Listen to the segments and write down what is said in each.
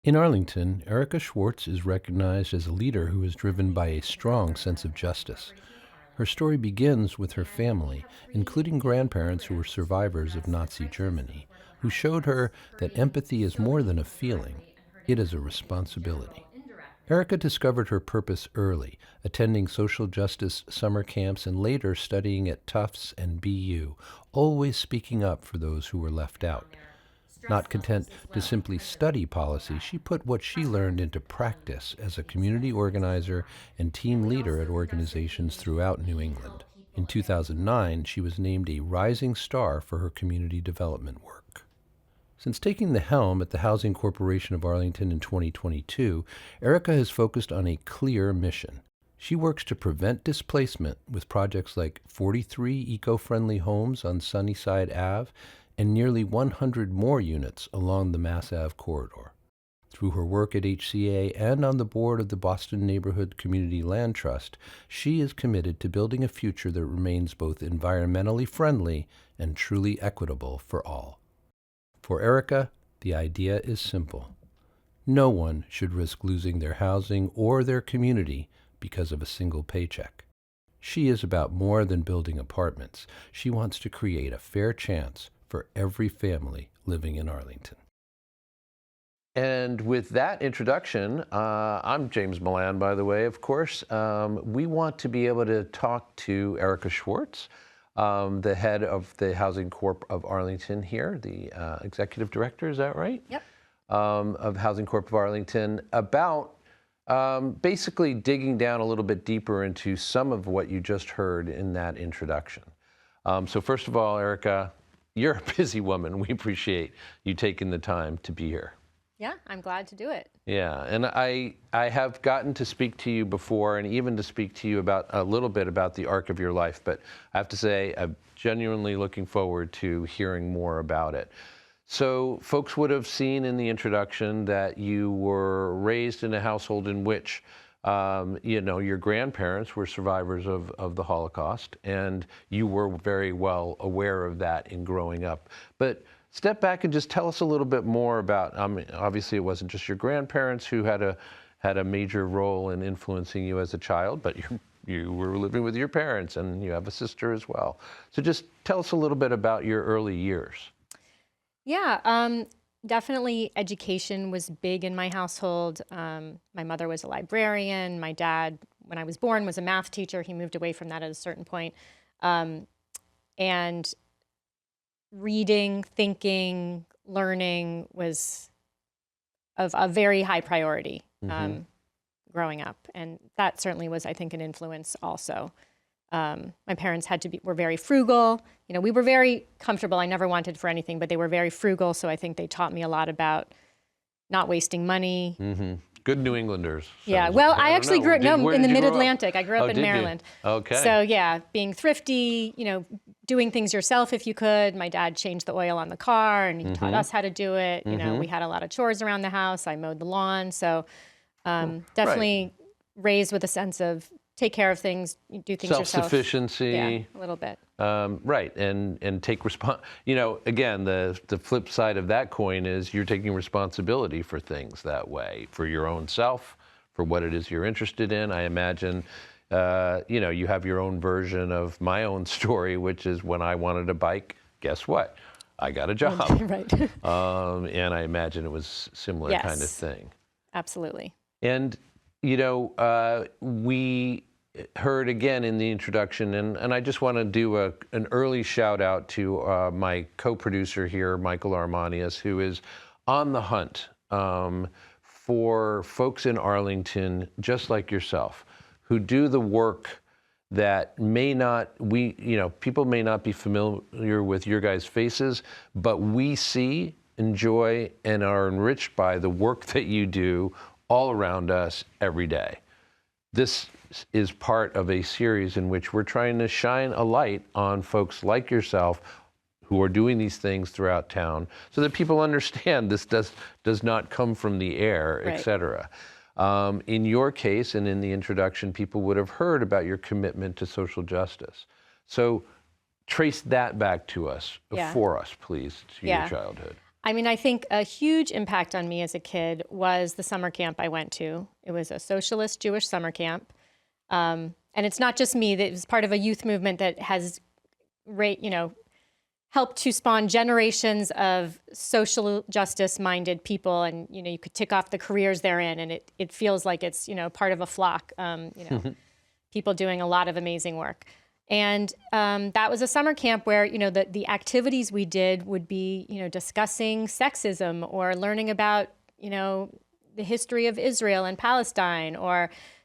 In Arlington, Erica Schwartz is recognized as a leader who is driven by a strong sense of justice. Her story begins with her family, including grandparents who were survivors of Nazi Germany, who showed her that empathy is more than a feeling, it is a responsibility. Erica discovered her purpose early, attending social justice summer camps and later studying at Tufts and BU, always speaking up for those who were left out. Not content to simply study policy, she put what she learned into practice as a community organizer and team leader at organizations throughout New England. In 2009, she was named a Rising Star for her community development work. Since taking the helm at the Housing Corporation of Arlington in 2022, Erica has focused on a clear mission. She works to prevent displacement with projects like 43 eco-friendly homes on Sunnyside Ave and nearly 100 more units along the Mass Ave corridor. Through her work at HCA and on the board of the Boston Neighborhood Community Land Trust, she is committed to building a future that remains both environmentally friendly and truly equitable for all. For Erica, the idea is simple. No one should risk losing their housing or their community because of a single paycheck. She is about more than building apartments. She wants to create a fair chance for every family living in Arlington. And with that introduction, I'm James Milan, by the way, of course. We want to be able to talk to Erica Schwartz, the head of the Housing Corp of Arlington here, the executive director, is that right? Yep. Of Housing Corp of Arlington, about basically digging down a little bit deeper into some of what you just heard in that introduction. So first of all, Erica, you're a busy woman. We appreciate you taking the time to be here. Yeah, I'm glad to do it. Yeah, and I have gotten to speak to you before and even to speak to you about a little bit about the arc of your life, but I have to say I'm genuinely looking forward to hearing more about it. So folks would have seen in the introduction that you were raised in a household in which your grandparents were survivors of the Holocaust, and you were very well aware of that in growing up. But step back and just tell us a little bit more about, obviously it wasn't just your grandparents who had a major role in influencing you as a child, but you were living with your parents and you have a sister as well. So just tell us a little bit about your early years. Yeah, definitely education was big in my household. My mother was a librarian. My dad, when I was born, was a math teacher. He moved away from that at a certain point. And reading, thinking, learning was of a very high priority growing up. And that certainly was, I think, an influence also. My parents were very frugal. You know, we were very comfortable. I never wanted for anything, but they were very frugal. So I think they taught me a lot about not wasting money. Good New Englanders. Yeah, well, I actually grew up in the Mid-Atlantic. I grew up in Maryland. Okay. So yeah, being thrifty, doing things yourself if you could. My dad changed the oil on the car and he taught us how to do it. You know, we had a lot of chores around the house. I mowed the lawn. So definitely raised with a sense of take care of things, do things yourself. Self-sufficiency. Yeah, a little bit. Right, and take again, the flip side of that coin is you're taking responsibility for things that way, for your own self, for what it is you're interested in. I imagine, you have your own version of my own story, which is when I wanted a bike, guess what? I got a job. Right. And I imagine it was similar kind of thing. Absolutely. And, we heard again in the introduction, and I just want to do an early shout out to my co-producer here, Michael Armanius, who is on the hunt for folks in Arlington just like yourself, who do the work that people may not be familiar with your guys' faces, but we see, enjoy, and are enriched by the work that you do all around us every day. This is part of a series in which we're trying to shine a light on folks like yourself who are doing these things throughout town so that people understand this does not come from the air, right, et cetera. In your case and in the introduction, people would have heard about your commitment to social justice. So trace that back to us, for us, please, to your childhood. I mean, I think a huge impact on me as a kid was the summer camp I went to. It was a socialist Jewish summer camp. And it's not just me, that it was part of a youth movement that has, helped to spawn generations of social justice-minded people. And, you could tick off the careers they're in, and it feels like it's, part of a flock, people doing a lot of amazing work. And that was a summer camp where, the activities we did would be, discussing sexism or learning about, the history of Israel and Palestine.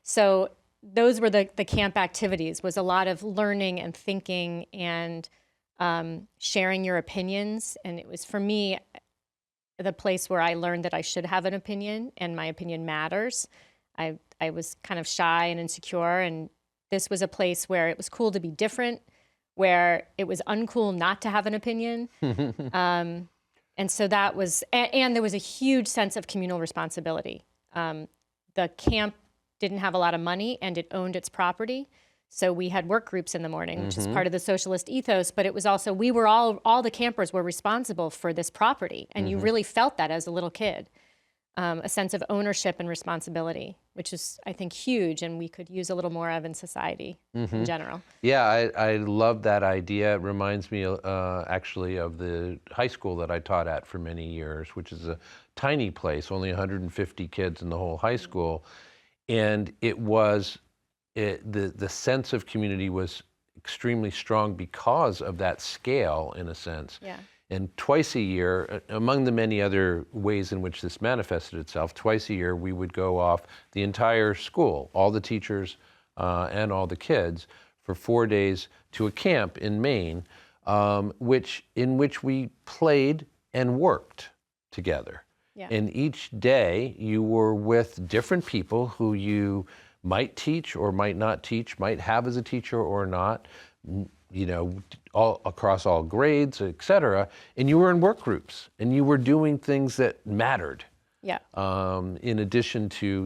So those were the camp activities, was a lot of learning and thinking and sharing your opinions. And it was, for me, the place where I learned that I should have an opinion and my opinion matters. I was kind of shy and insecure, and this was a place where it was cool to be different, where it was uncool not to have an opinion. And so that was, and there was a huge sense of communal responsibility. The camp didn't have a lot of money, and it owned its property. So we had work groups in the morning, which is part of the socialist ethos, but it was also, we were all the campers were responsible for this property. And you really felt that as a little kid, a sense of ownership and responsibility, which is, I think, huge, and we could use a little more of in society in general. Yeah, I love that idea. It reminds me actually of the high school that I taught at for many years, which is a tiny place, only 150 kids in the whole high school. And the sense of community was extremely strong because of that scale, in a sense. Yeah. And twice a year, among the many other ways in which this manifested itself, twice a year we would go off, the entire school, all the teachers and all the kids, for 4 days to a camp in Maine, in which we played and worked together. Yeah. And each day you were with different people who you might teach or might not teach, might have as a teacher or not, all across all grades, et cetera. And you were in work groups, and you were doing things that mattered. Yeah. In addition to,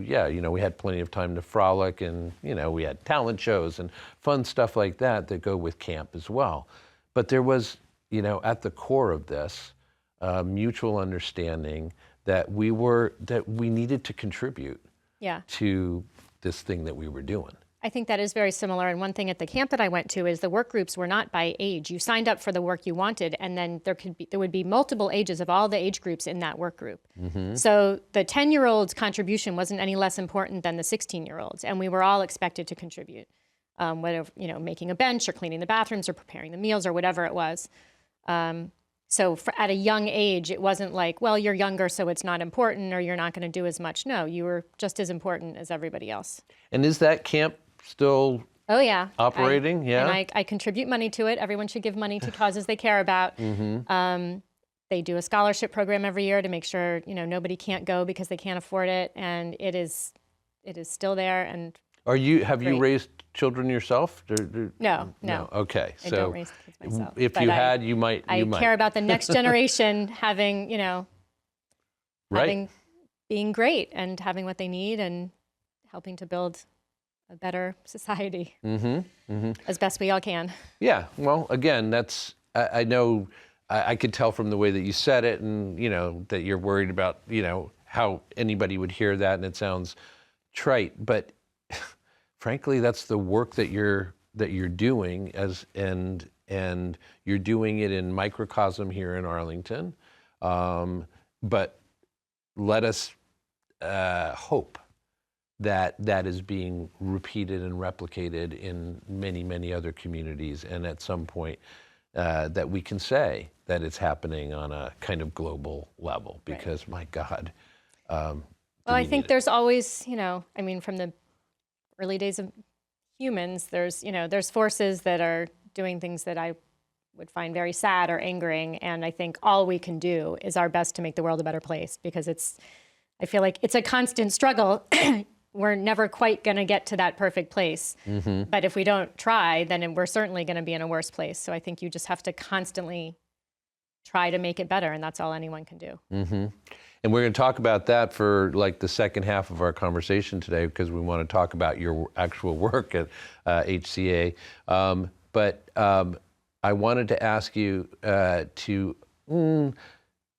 we had plenty of time to frolic, and, we had talent shows and fun stuff like that go with camp as well. But there was, at the core of this, mutual understanding that we needed to contribute to this thing that we were doing. I think that is very similar. And one thing at the camp that I went to is the work groups were not by age. You signed up for the work you wanted, and then there would be multiple ages of all the age groups in that work group. So the 10-year-olds' contribution wasn't any less important than the 16-year-olds, and we were all expected to contribute, whether making a bench or cleaning the bathrooms or preparing the meals or whatever it was. So at a young age, it wasn't like, well, you're younger, so it's not important, or you're not going to do as much. No, you were just as important as everybody else. And is that camp still operating? And I contribute money to it. Everyone should give money to causes they care about. They do a scholarship program every year to make sure nobody can't go because they can't afford it, and it is still there. And have you raised children yourself? No. Okay, I don't raise kids myself. If you had, you might. I care about the next generation having being great and having what they need and helping to build a better society as best we all can. Yeah. Well, again, I know. I could tell from the way that you said it, and that you're worried about how anybody would hear that, and it sounds trite, but frankly, that's the work that you're doing and you're doing it in microcosm here in Arlington. But let us hope that is being repeated and replicated in many, many other communities, and at some point that we can say that it's happening on a kind of global level, because my God. Well, I think there's always, from the early days of humans, there's forces that are doing things that I would find very sad or angering. And I think all we can do is our best to make the world a better place, because I feel like it's a constant struggle. We're never quite going to get to that perfect place. But if we don't try, then we're certainly going to be in a worse place. So I think you just have to constantly try to make it better, and that's all anyone can do. And we're going to talk about that for like the second half of our conversation today, because we want to talk about your actual work at HCA. But I wanted to ask you to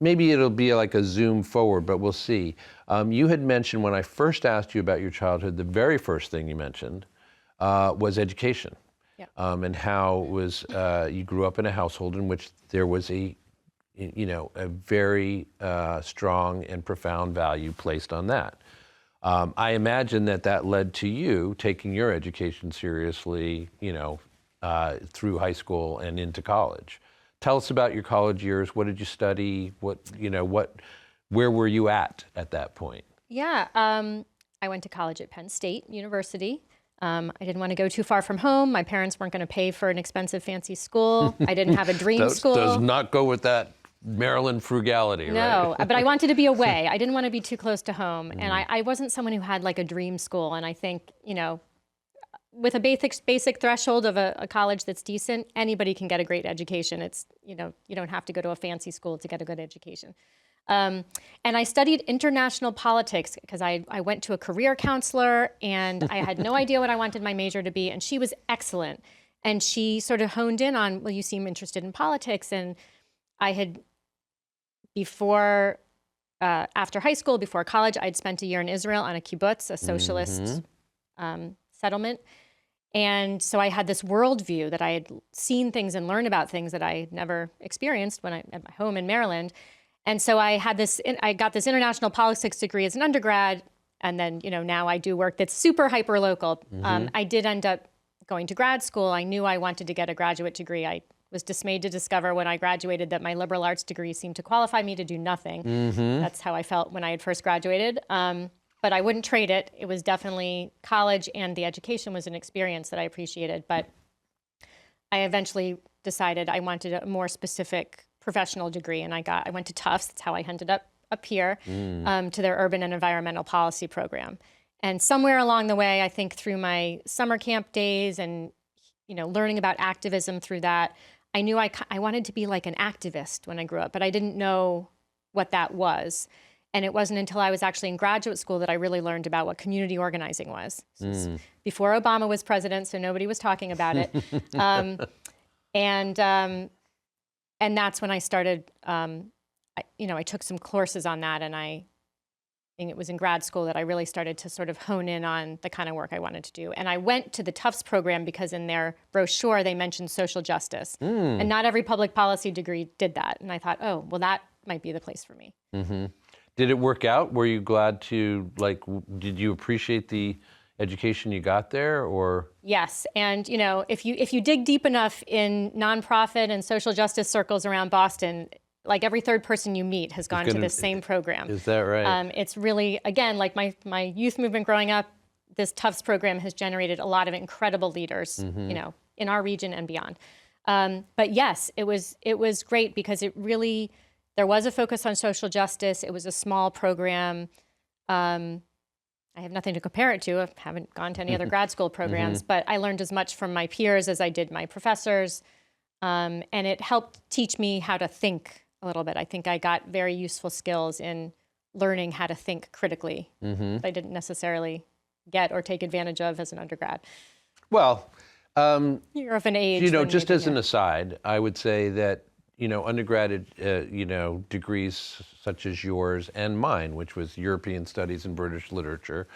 maybe it'll be like a zoom forward, but we'll see. You had mentioned when I first asked you about your childhood, the very first thing you mentioned was education. Yeah. And how it was you grew up in a household in which there was a very strong and profound value placed on that. I imagine that led to you taking your education seriously, through high school and into college. Tell us about your college years. What did you study? Where were you at that point? Yeah, I went to college at Penn State University. I didn't want to go too far from home. My parents weren't going to pay for an expensive, fancy school. I didn't have a dream school. Does not go with that Maryland frugality, right? No, but I wanted to be away. I didn't want to be too close to home. And I wasn't someone who had like a dream school. And I think, with a basic threshold of a college that's decent, anybody can get a great education. It's, you don't have to go to a fancy school to get a good education. And I studied international politics because I went to a career counselor and I had no idea what I wanted my major to be. And she was excellent. And she sort of honed in on, well, you seem interested in politics. And I had, after high school, before college, I'd spent a year in Israel on a kibbutz, a socialist settlement. And so I had this worldview that I had seen things and learned about things that I had never experienced when at my home in Maryland. And so I got this international politics degree as an undergrad. And then, now I do work that's super hyper local. I did end up going to grad school. I knew I wanted to get a graduate degree. I was dismayed to discover when I graduated that my liberal arts degree seemed to qualify me to do nothing. That's how I felt when I had first graduated. But I wouldn't trade it. It was definitely college, and the education was an experience that I appreciated. But I eventually decided I wanted a more specific professional degree, and I went to Tufts. That's how I ended up here, to their urban and environmental policy program. And somewhere along the way, I think through my summer camp days and learning about activism through that, I knew I wanted to be like an activist when I grew up, but I didn't know what that was. And it wasn't until I was actually in graduate school that I really learned about what community organizing was. This was before Obama was president, so nobody was talking about it. And that's when I started, I took some courses on that, and I think it was in grad school that I really started to sort of hone in on the kind of work I wanted to do. And I went to the Tufts program because in their brochure, they mentioned social justice. And not every public policy degree did that. And I thought, oh, well, that might be the place for me. Did it work out? Were you glad to, did you appreciate the education you got there, or? Yes, and if you dig deep enough in nonprofit and social justice circles around Boston, like every third person you meet has gone to this same program. Is that right? It's really, again, like my youth movement growing up, this Tufts program has generated a lot of incredible leaders, in our region and beyond. But yes, it was great because it really, there was a focus on social justice. It was a small program. I have nothing to compare it to. I haven't gone to any other grad school programs, but I learned as much from my peers as I did my professors. And it helped teach me how to think a little bit. I think I got very useful skills in learning how to think critically that I didn't necessarily get or take advantage of as an undergrad. Well, you're of an age. Just as an aside, I would say that, undergraduate, degrees such as yours and mine, which was European Studies and British Literature,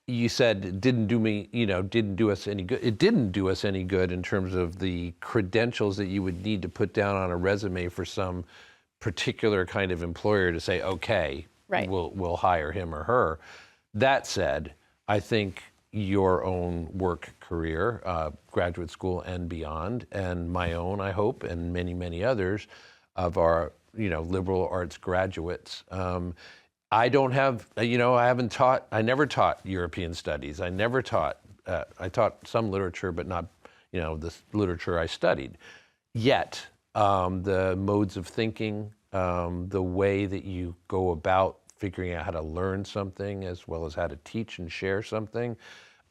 you said it didn't do us any good. It didn't do us any good in terms of the credentials that you would need to put down on a resume for some particular kind of employer to say, okay, right, we'll hire him or her. That said, I think your own work career, graduate school and beyond, and my own, I hope, and many, many others of our, liberal arts graduates. I don't have, I never taught European studies. I never taught, I taught some literature, but not, the literature I studied. Yet, the modes of thinking, the way that you go about figuring out how to learn something as well as how to teach and share something,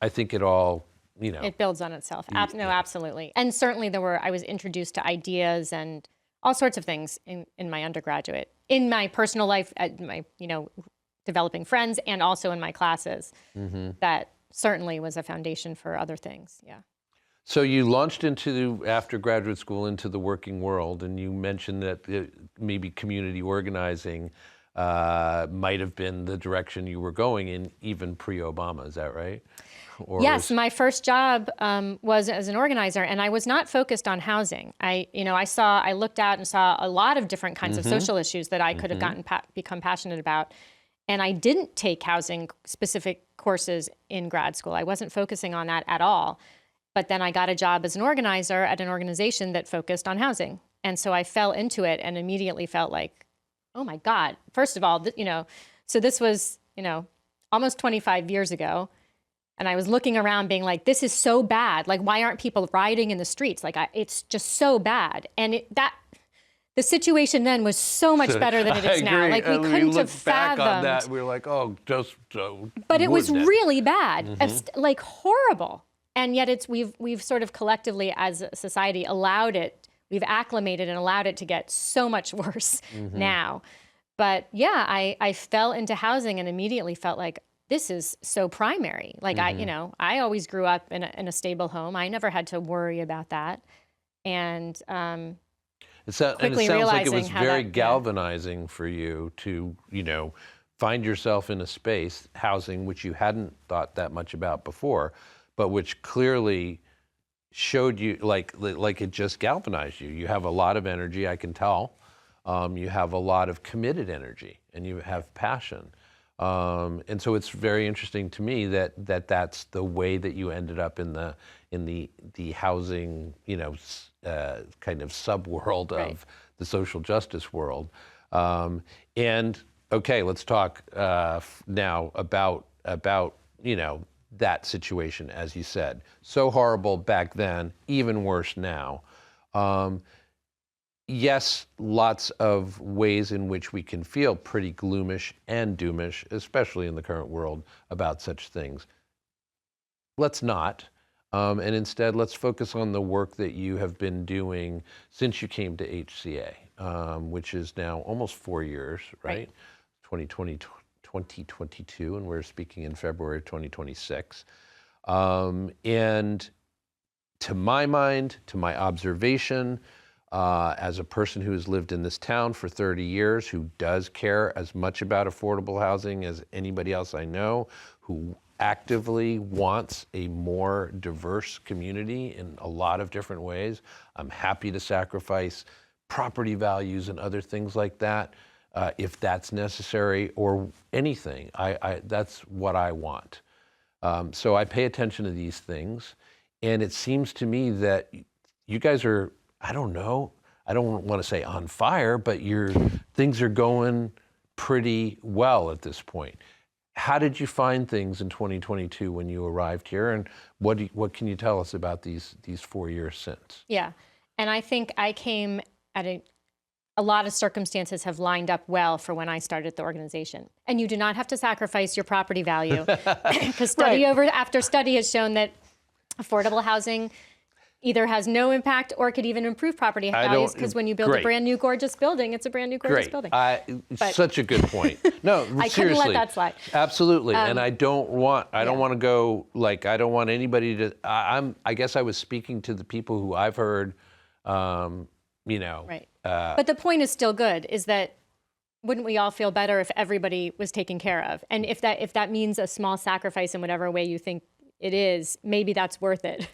I think it all, It builds on itself. No, absolutely. And certainly I was introduced to ideas and all sorts of things in my undergraduate, in my personal life, at my, developing friends, and also in my classes. That certainly was a foundation for other things, yeah. So you launched after graduate school into the working world, and you mentioned that maybe community organizing might have been the direction you were going in even pre-Obama. Is that right? Yes, my first job was as an organizer, and I was not focused on housing. I looked out and saw a lot of different kinds of social issues that I could have become passionate about. And I didn't take housing specific courses in grad school. I wasn't focusing on that at all. But then I got a job as an organizer at an organization that focused on housing. And so I fell into it and immediately felt like, oh my God, first of all, so this was, almost 25 years ago. And I was looking around being like, this is so bad. Like, why aren't people rioting in the streets? Like, it's just so bad. And the situation then was so much better than it is now. Like, we couldn't have fathomed. Back on that, we were like, oh, just but it was really bad, like horrible. And yet we've sort of collectively as a society we've acclimated and allowed it to get so much worse now. But yeah, I fell into housing and immediately felt like, this is so primary. Like I always grew up in a stable home. I never had to worry about that. And it sounds like it was very galvanizing for you to, find yourself in a space, housing, which you hadn't thought that much about before, but which clearly showed you, like it just galvanized you. You have a lot of energy, I can tell. You have a lot of committed energy, and you have passion. And so it's very interesting to me that's the way that you ended up in the housing, kind of subworld of the social justice world. And okay, let's talk now about that situation, as you said. So horrible back then, even worse now. Yes, lots of ways in which we can feel pretty gloomish and doomish, especially in the current world, about such things. Let's not. And instead, let's focus on the work that you have been doing since you came to HCA, which is now almost 4 years, right? 2022, and we're speaking in February of 2026. And to my mind, to my observation, as a person who has lived in this town for 30 years, who does care as much about affordable housing as anybody else I know, who actively wants a more diverse community in a lot of different ways, I'm happy to sacrifice property values and other things like that if that's necessary, or anything. That's what I want. So I pay attention to these things, and it seems to me that you guys are, I don't know, I don't want to say on fire, but things are going pretty well at this point. How did you find things in 2022 when you arrived here, and what can you tell us about these 4 years since? Yeah, and I think I came at a lot of circumstances have lined up well for when I started the organization. And you do not have to sacrifice your property value, because study after study has shown that affordable housing either has no impact or could even improve property values, because when you build a brand new gorgeous building, it's a brand new gorgeous building. Such a good point. No, I seriously. couldn't let that slide. Absolutely. And I don't want to go, like, I don't want anybody to, I guess I was speaking to the people who I've heard, Right. But the point is still good, is that wouldn't we all feel better if everybody was taken care of? And if that means a small sacrifice in whatever way you think it is, maybe that's worth it.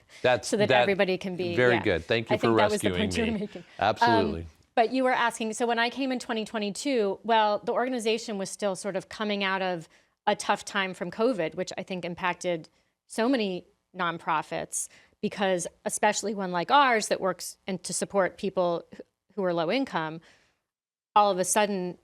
So that everybody can be very good. Thank you for rescuing me. I think that was the point you were making. Absolutely. But you were asking, so when I came in 2022, well, the organization was still sort of coming out of a tough time from COVID, which I think impacted so many nonprofits, because especially one like ours that works and to support people who are low income, all of a sudden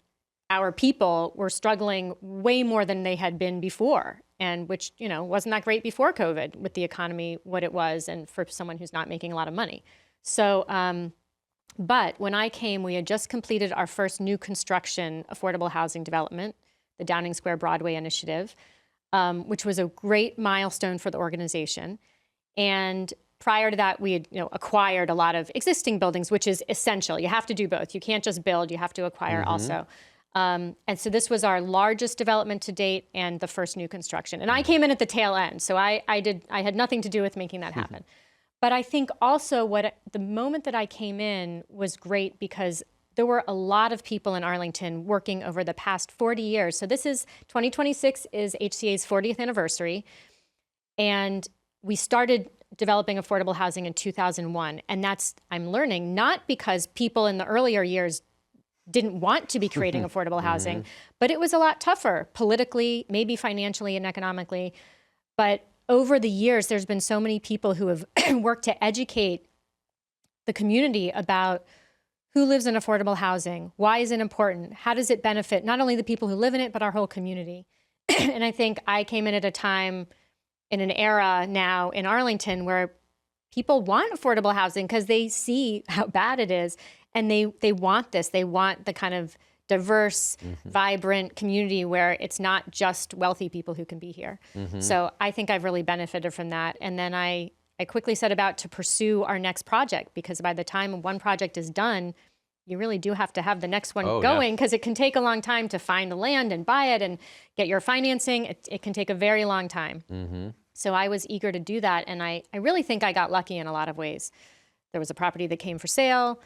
our people were struggling way more than they had been before, and which, wasn't that great before COVID with the economy, what it was, and for someone who's not making a lot of money. So, but when I came, we had just completed our first new construction affordable housing development, the Downing Square Broadway initiative, which was a great milestone for the organization. And prior to that, we had acquired a lot of existing buildings, which is essential. You have to do both. You can't just build, you have to acquire also. And so this was our largest development to date and the first new construction. And I came in at the tail end, so I had nothing to do with making that happen. But I think also the moment that I came in was great because there were a lot of people in Arlington working over the past 40 years. So 2026 is HCA's 40th anniversary. And we started developing affordable housing in 2001. And I'm learning, not because people in the earlier years didn't want to be creating affordable housing, but it was a lot tougher politically, maybe financially and economically. But over the years, there's been so many people who have worked to educate the community about who lives in affordable housing, why is it important, how does it benefit not only the people who live in it, but our whole community. And I think I came in at a time in an era now in Arlington where people want affordable housing because they see how bad it is. And they want this. They want the kind of diverse, vibrant community where it's not just wealthy people who can be here. So I think I've really benefited from that. And then I quickly set about to pursue our next project, because by the time one project is done, you really do have to have the next one going, because it can take a long time to find the land and buy it and get your financing. It can take a very long time. So I was eager to do that. And I really think I got lucky in a lot of ways. There was a property that came for sale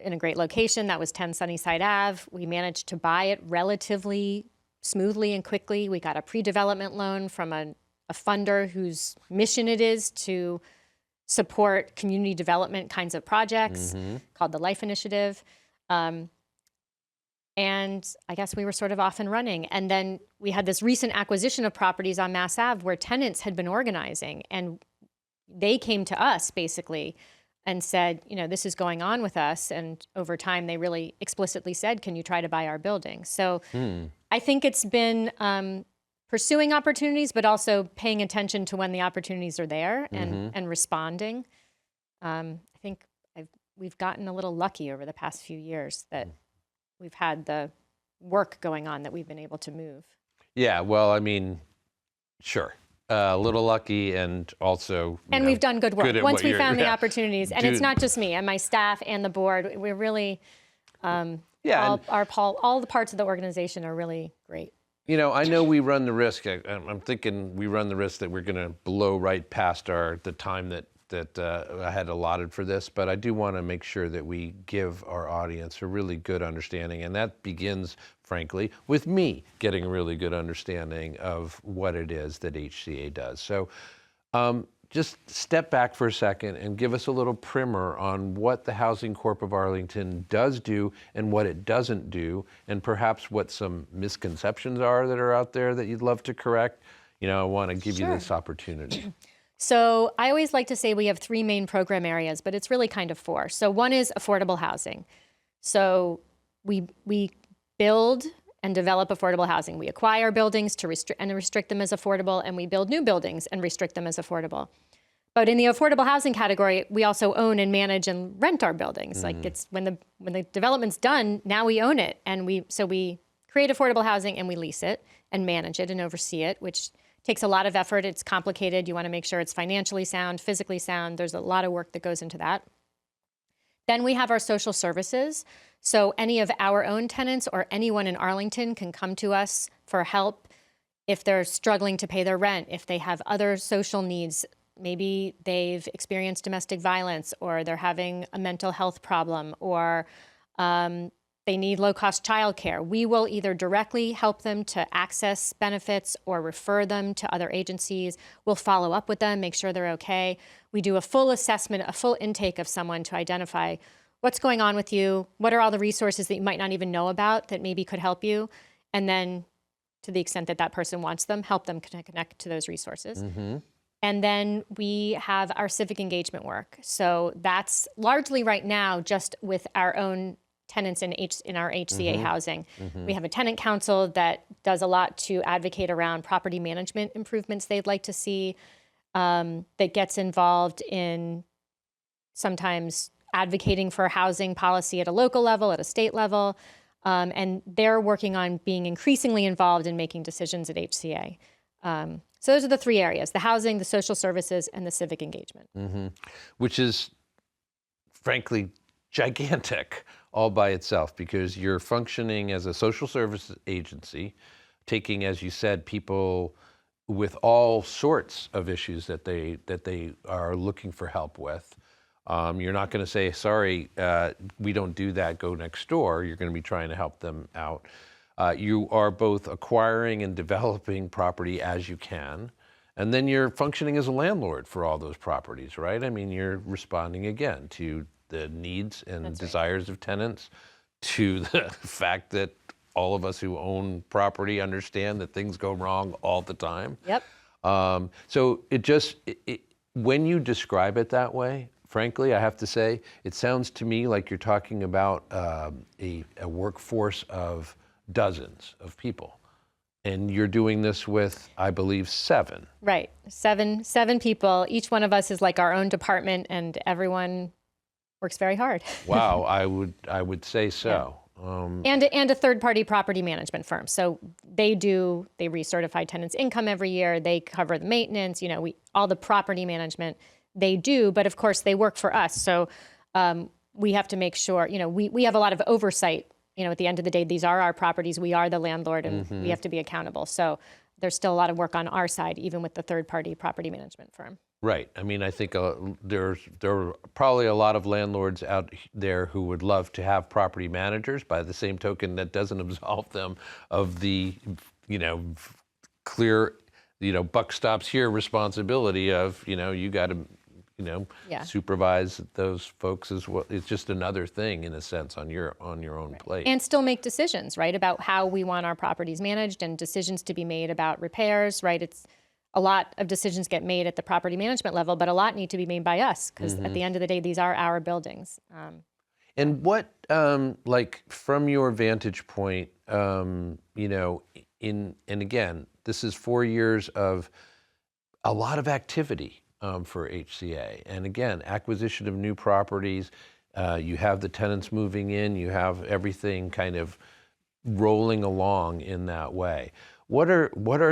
in a great location. That was 10 Sunnyside Ave. We managed to buy it relatively smoothly and quickly. We got a pre-development loan from a funder whose mission it is to support community development kinds of projects, called the Life Initiative. And I guess we were sort of off and running. And then we had this recent acquisition of properties on Mass Ave where tenants had been organizing, and they came to us basically and said, this is going on with us. And over time, they really explicitly said, can you try to buy our building? So I think it's been pursuing opportunities, but also paying attention to when the opportunities are there and responding. I think we've gotten a little lucky over the past few years that we've had the work going on that we've been able to move. Yeah, well, I mean, sure. A little lucky, and also we've done good work once we found the opportunities. And it's not just me and my staff and the board. We're really all the parts of the organization are really great. I know we run the risk. I'm thinking we run the risk that we're going to blow right past the time that I had allotted for this, but I do want to make sure that we give our audience a really good understanding, and that begins, frankly, with me getting a really good understanding of what it is that HCA does. So just step back for a second and give us a little primer on what the Housing Corp of Arlington does do and what it doesn't do, and perhaps what some misconceptions are that are out there that you'd love to correct. I want to give you this opportunity. So I always like to say we have three main program areas, but it's really kind of four. So one is affordable housing. So we build and develop affordable housing. We acquire buildings to restrict them as affordable, and we build new buildings and restrict them as affordable. But in the affordable housing category, we also own and manage and rent our buildings. Like it's when the development's done, now we own it, and we create affordable housing and we lease it and manage it and oversee it, which takes a lot of effort. It's complicated. You want to make sure it's financially sound, physically sound. There's a lot of work that goes into that. Then we have our social services. So any of our own tenants or anyone in Arlington can come to us for help if they're struggling to pay their rent, if they have other social needs. Maybe they've experienced domestic violence, or they're having a mental health problem, or they need low-cost childcare. We will either directly help them to access benefits or refer them to other agencies. We'll follow up with them, make sure they're okay. We do a full assessment, a full intake of someone to identify what's going on with you, what are all the resources that you might not even know about that maybe could help you, and then to the extent that that person wants them, help them connect to those resources. And then we have our civic engagement work. So that's largely right now just with our own tenants in our HCA housing. We have a tenant council that does a lot to advocate around property management improvements they'd like to see, that gets involved in sometimes advocating for housing policy at a local level, at a state level, and they're working on being increasingly involved in making decisions at HCA. So those are the three areas: the housing, the social services, and the civic engagement. Which is, frankly, gigantic all by itself, because you're functioning as a social services agency, taking, as you said, people with all sorts of issues that they are looking for help with. You're not going to say, sorry, we don't do that, go next door. You're going to be trying to help them out. You are both acquiring and developing property as you can, and then you're functioning as a landlord for all those properties, right? I mean, you're responding again to the needs and desires of tenants, to the fact that all of us who own property understand that things go wrong all the time. Yep. So when you describe it that way, frankly, I have to say, it sounds to me like you're talking about a workforce of dozens of people. And you're doing this with, I believe, 7. Right. Seven people. Each one of us is like our own department, and everyone works very hard. Wow, I would say so. And a third-party property management firm. So they recertify tenants' income every year. They cover the maintenance. All the property management they do. But of course, they work for us. So we have to make sure. We have a lot of oversight. At the end of the day, these are our properties. We are the landlord, and we have to be accountable. So there's still a lot of work on our side, even with the third-party property management firm. Right. I mean, I think there are probably a lot of landlords out there who would love to have property managers. By the same token, that doesn't absolve them of the, clear, buck stops here responsibility of, you got to, supervise those folks as well. It's just another thing, in a sense, on your own plate. And still make decisions, right, about how we want our properties managed, and decisions to be made about repairs, right? It's a lot of decisions get made at the property management level, but a lot need to be made by us, because at the end of the day, these are our buildings. And what, from your vantage point, and again, this is 4 years of a lot of activity for HCA. And again, acquisition of new properties, you have the tenants moving in, you have everything kind of rolling along in that way. What are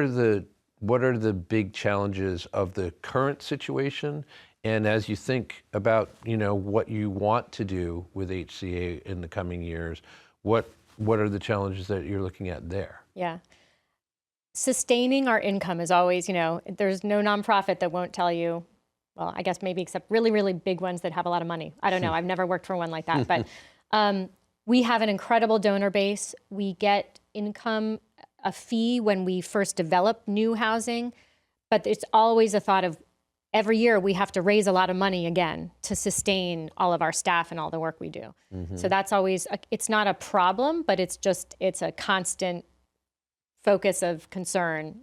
the big challenges of the current situation? And as you think about, what you want to do with HCA in the coming years, what are the challenges that you're looking at there? Yeah. Sustaining our income is always, there's no nonprofit that won't tell you, well, I guess maybe except really, really big ones that have a lot of money. I don't know. I've never worked for one like that. But we have an incredible donor base. We get income, a fee when we first develop new housing, but it's always a thought of every year we have to raise a lot of money again to sustain all of our staff and all the work we do. So that's always, it's not a problem, but it's a constant focus of concern,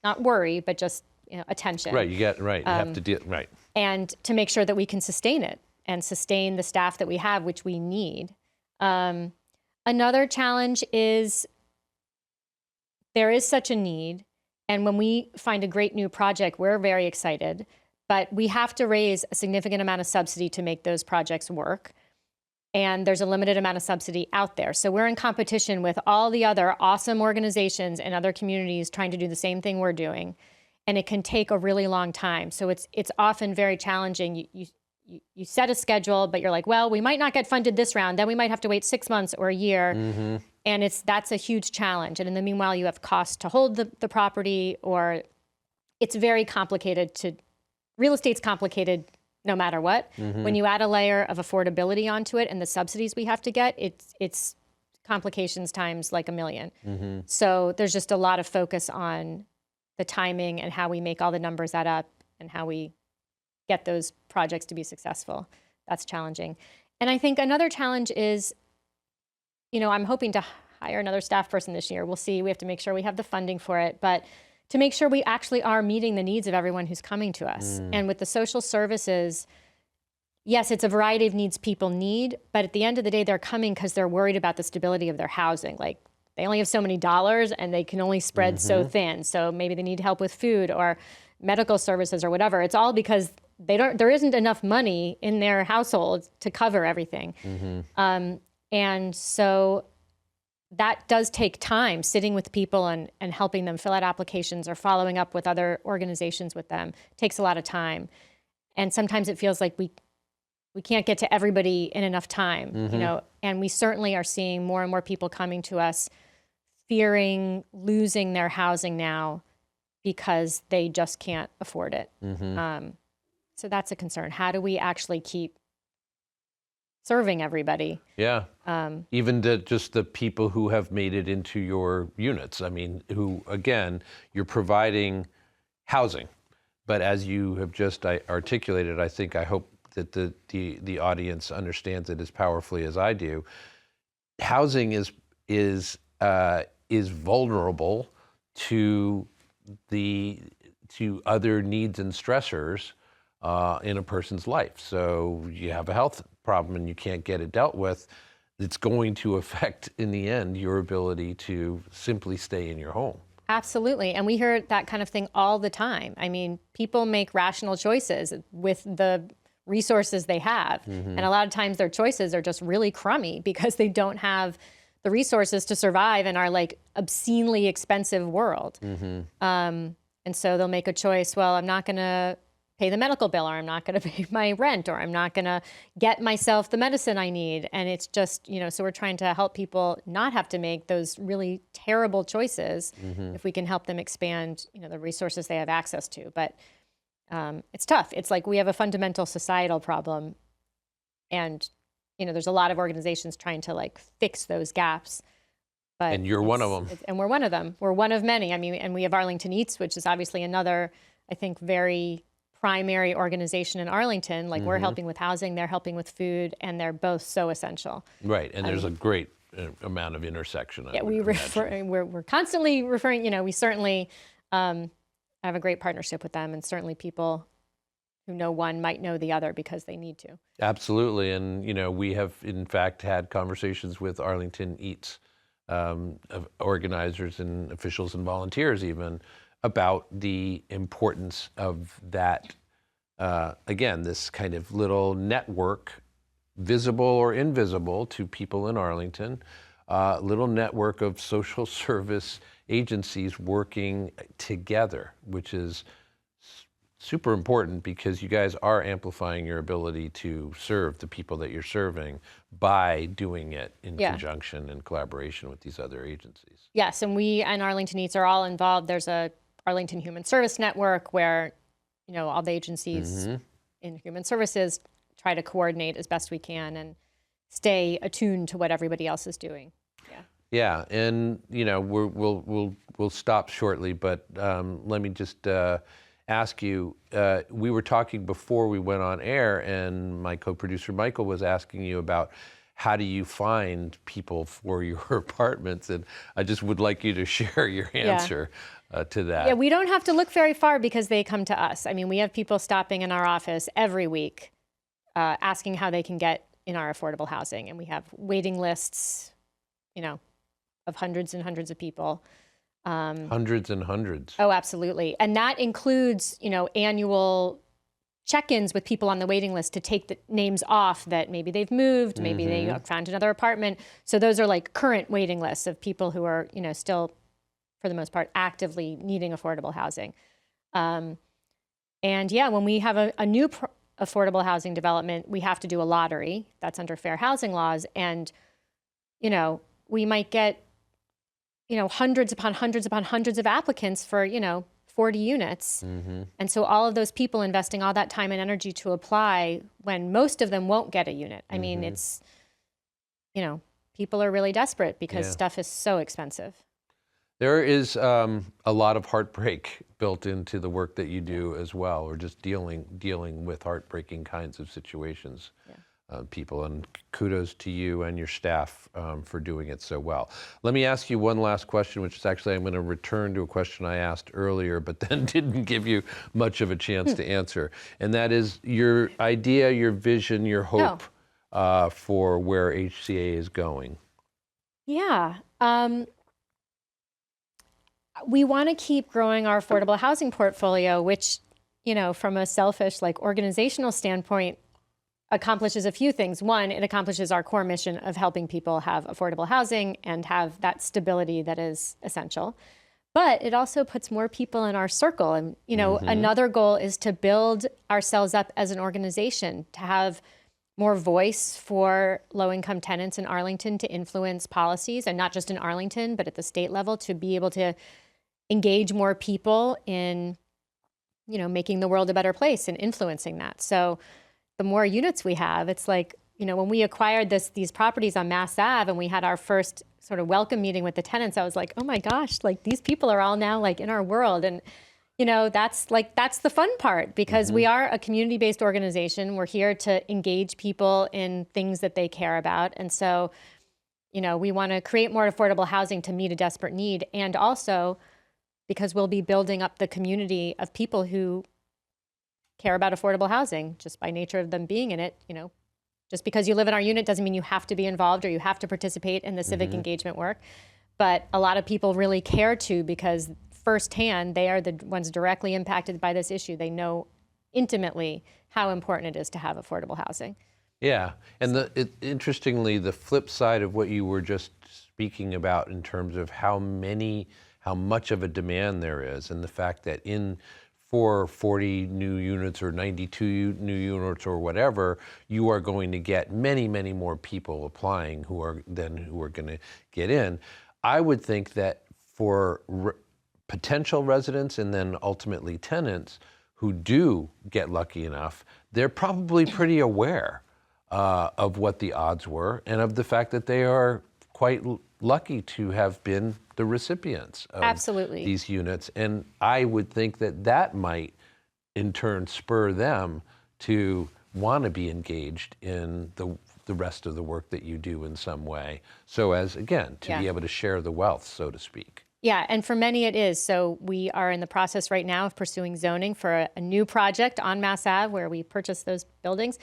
not worry, but just attention. Right, you have to deal, right. And to make sure that we can sustain it and sustain the staff that we have, which we need. Another challenge is there is such a need, and when we find a great new project, we're very excited, but we have to raise a significant amount of subsidy to make those projects work. And there's a limited amount of subsidy out there. So we're in competition with all the other awesome organizations and other communities trying to do the same thing we're doing. And it can take a really long time. So it's often very challenging. You set a schedule, but you're like, well, we might not get funded this round. Then we might have to wait 6 months or a year. And that's a huge challenge. And in the meanwhile, you have costs to hold the property, or it's very complicated real estate's complicated no matter what. When you add a layer of affordability onto it and the subsidies we have to get, it's complications times like a million. So there's just a lot of focus on the timing and how we make all the numbers add up and how we get those projects to be successful. That's challenging. And I think another challenge is, I'm hoping to hire another staff person this year. We'll see. We have to make sure we have the funding for it. But to make sure we actually are meeting the needs of everyone who's coming to us. And with the social services, yes, it's a variety of needs people need, but at the end of the day, they're coming because they're worried about the stability of their housing. Like, they only have so many dollars and they can only spread so thin. So maybe they need help with food or medical services or whatever. It's all because there isn't enough money in their households to cover everything. And so that does take time, sitting with people and helping them fill out applications or following up with other organizations with them. It takes a lot of time. And sometimes it feels like we can't get to everybody in enough time, and we certainly are seeing more and more people coming to us fearing losing their housing now because they just can't afford it. So that's a concern. How do we actually keep serving everybody? Yeah. Even just the people who have made it into your units. I mean, who, again, you're providing housing. But as you have just articulated, I hope that the audience understands it as powerfully as I do. Housing is vulnerable to other needs and stressors in a person's life. So you have a health problem and you can't get it dealt with, it's going to affect, in the end, your ability to simply stay in your home. Absolutely. And we hear that kind of thing all the time. I mean, people make rational choices with the resources they have. And a lot of times their choices are just really crummy because they don't have the resources to survive in our like obscenely expensive world. And so they'll make a choice, well, I'm not going to pay the medical bill, or I'm not going to pay my rent, or I'm not going to get myself the medicine I need. And it's just, so we're trying to help people not have to make those really terrible choices if we can help them expand, the resources they have access to. But it's tough. It's like we have a fundamental societal problem. And, there's a lot of organizations trying to like fix those gaps. But and you're one of them. And we're one of them. We're one of many. I mean, and we have Arlington Eats, which is obviously another, I think, very primary organization in Arlington. Like we're helping with housing, they're helping with food, and they're both so essential. Right, and there's a great amount of intersection. Yeah, we're constantly referring. We certainly have a great partnership with them, and certainly people who know one might know the other because they need to. Absolutely, and we have in fact had conversations with Arlington Eats organizers and officials and volunteers even about the importance of that, again, this kind of little network, visible or invisible to people in Arlington, little network of social service agencies working together, which is super important because you guys are amplifying your ability to serve the people that you're serving by doing it in conjunction and collaboration with these other agencies. Yes, and we and Arlington Eats are all involved. There's a Arlington Human Service Network where, all the agencies in human services try to coordinate as best we can and stay attuned to what everybody else is doing. Yeah, and we'll stop shortly, but let me just ask you. We were talking before we went on air, and my co-producer Michael was asking you about how do you find people for your apartments, and I just would like you to share your answer to that. Yeah, we don't have to look very far because they come to us. I mean, we have people stopping in our office every week asking how they can get in our affordable housing, and we have waiting lists, of hundreds and hundreds of people. Hundreds and hundreds. Oh, absolutely. And that includes, annual check-ins with people on the waiting list to take the names off that maybe they've moved, maybe they found another apartment. So those are like current waiting lists of people who are, still, for the most part, actively needing affordable housing. And when we have a new affordable housing development, we have to do a lottery. That's under fair housing laws. And, we might get, hundreds upon hundreds upon hundreds of applicants for, 40 units. And so all of those people investing all that time and energy to apply when most of them won't get a unit. I mean, it's, people are really desperate because stuff is so expensive. There is a lot of heartbreak built into the work that you do as well, or just dealing with heartbreaking kinds of situations. People, and kudos to you and your staff for doing it so well. Let me ask you one last question, which is actually I'm going to return to a question I asked earlier, but then didn't give you much of a chance to answer. And that is your idea, your vision, your hope for where HCA is going. Yeah. We want to keep growing our affordable housing portfolio, which, from a selfish, organizational standpoint, accomplishes a few things. One, it accomplishes our core mission of helping people have affordable housing and have that stability that is essential. But it also puts more people in our circle. And, another goal is to build ourselves up as an organization, to have more voice for low-income tenants in Arlington to influence policies, and not just in Arlington, but at the state level, to be able to engage more people in, making the world a better place and influencing that. So the more units we have, it's like, when we acquired these properties on Mass Ave and we had our first sort of welcome meeting with the tenants, I was like, oh my gosh, like these people are all now like in our world. And, that's the fun part, because we are a community-based organization. We're here to engage people in things that they care about. And so, we want to create more affordable housing to meet a desperate need. And also because we'll be building up the community of people who care about affordable housing just by nature of them being in it. Just because you live in our unit doesn't mean you have to be involved or you have to participate in the civic engagement work. But a lot of people really care to, because firsthand, they are the ones directly impacted by this issue. They know intimately how important it is to have affordable housing. Yeah, and interestingly, the flip side of what you were just speaking about in terms of how much of a demand there is, and the fact that for 40 new units or 92 new units or whatever, you are going to get many, many more people applying who are going to get in. I would think that for potential residents and then ultimately tenants who do get lucky enough, they're probably pretty aware of what the odds were and of the fact that they are quite lucky to have been the recipients of Absolutely. these units. And I would think that might in turn spur them to want to be engaged in the rest of the work that you do in some way. So as, again, to be able to share the wealth, so to speak. Yeah, and for many it is. So we are in the process right now of pursuing zoning for a new project on Mass Ave where we purchased those buildings.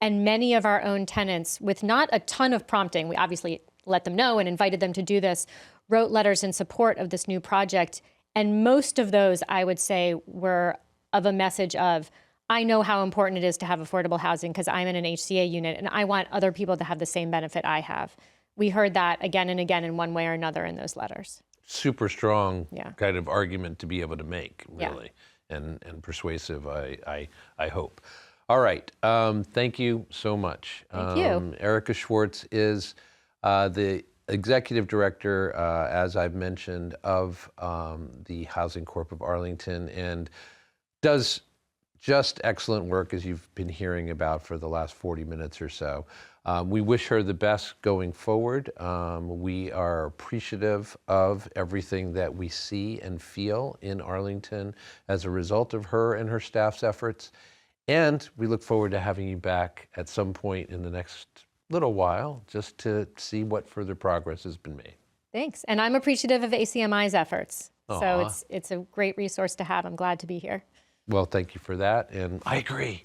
And many of our own tenants, with not a ton of prompting, we obviously let them know and invited them to do this, wrote letters in support of this new project. And most of those, I would say, were of a message of, I know how important it is to have affordable housing because I'm in an HCA unit and I want other people to have the same benefit I have. We heard that again and again in one way or another in those letters. Super strong kind of argument to be able to make, really, and persuasive, I hope. All right, thank you so much. Thank you. Erica Schwartz is the executive director, as I've mentioned, of the Housing Corp of Arlington, and does just excellent work, as you've been hearing about for the last 40 minutes or so. We wish her the best going forward. We are appreciative of everything that we see and feel in Arlington as a result of her and her staff's efforts. And we look forward to having you back at some point in the next little while, just to see what further progress has been made. Thanks. And I'm appreciative of ACMi's efforts. Aww. So it's a great resource to have. I'm glad to be here. Well, thank you for that. And I agree.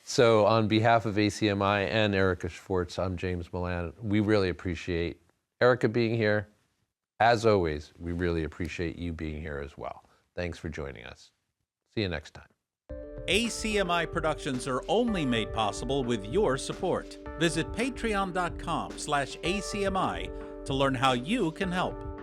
So on behalf of ACMi and Erica Schwartz, I'm James Milan. We really appreciate Erica being here. As always, we really appreciate you being here as well. Thanks for joining us. See you next time. ACMi productions are only made possible with your support. Visit patreon.com/ACMi to learn how you can help.